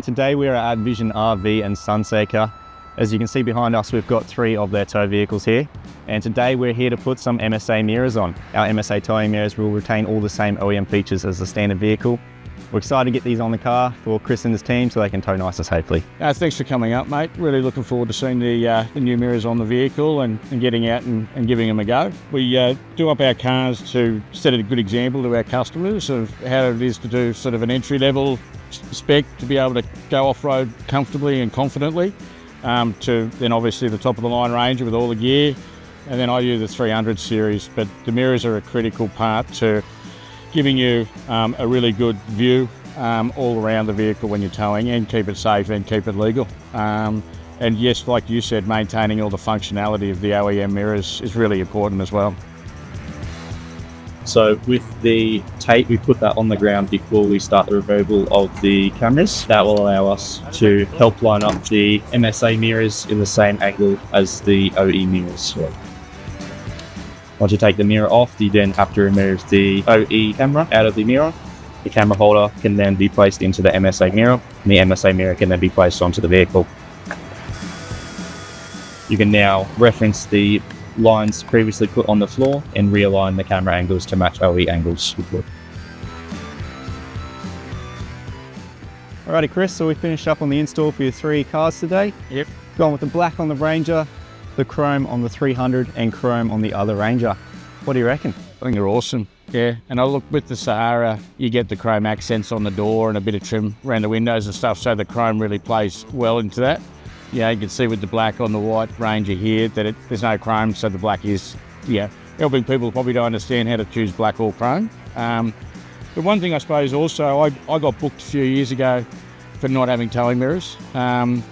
Today we are at Vision RV and Sunseeker. As you can see behind us, we've got 3 of their tow vehicles here. And today we're here to put some MSA mirrors on. Our MSA Towing Mirrors will retain all the same OEM features as the standard vehicle. We're excited to get these on the car for Chris and his team so they can tow nice and safely. Thanks for coming up, mate. Really looking forward to seeing the new mirrors on the vehicle and getting out and giving them a go. We do up our cars to set a good example to our customers of how it is to do sort of an entry-level spec to be able to go off-road comfortably and confidently, to then obviously the top-of-the-line Ranger with all the gear, and then I use the 300 series, but the mirrors are a critical part to giving you a really good view all around the vehicle when you're towing, and keep it safe and keep it legal. And yes, like you said, maintaining all the functionality of the OEM mirrors is really important as well. So with the tape, we put that on the ground before we start the removal of the cameras. That will allow us to help line up the MSA mirrors in the same angle as the OE mirrors. Once you take the mirror off, you then have to remove the OE camera out of the mirror. The camera holder can then be placed into the MSA mirror, and the MSA mirror can then be placed onto the vehicle. You can now reference the lines previously put on the floor and realign the camera angles to match OE angles. Alrighty Chris, so we finished up on the install for your 3 cars today. Yep. Gone with the black on the Ranger, the chrome on the 300 and chrome on the other Ranger. What do you reckon? I think they're awesome. Yeah, and I look with the Sahara, you get the chrome accents on the door and a bit of trim around the windows and stuff, so the chrome really plays well into that. Yeah, you can see with the black on the white Ranger here that there's no chrome, so the black is, helping people probably don't understand how to choose black or chrome. But one thing I suppose also, I got booked a few years ago for not having towing mirrors, and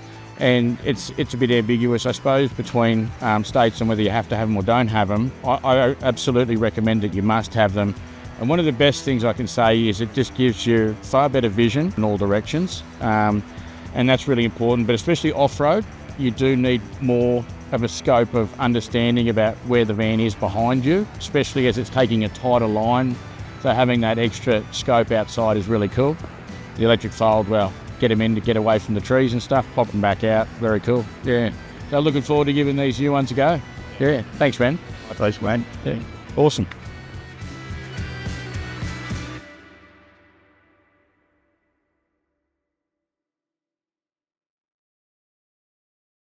it's a bit ambiguous, I suppose, between states and whether you have to have them or don't have them. I absolutely recommend that you must have them. And one of the best things I can say is it just gives you far better vision in all directions. And that's really important, but especially off-road, you do need more of a scope of understanding about where the van is behind you, especially as it's taking a tighter line. So having that extra scope outside is really cool. The electric fold, well, get them in to get away from the trees and stuff, pop them back out, very cool. Yeah, so looking forward to giving these new ones a go. Yeah, thanks man. My pleasure, man. Yeah, awesome.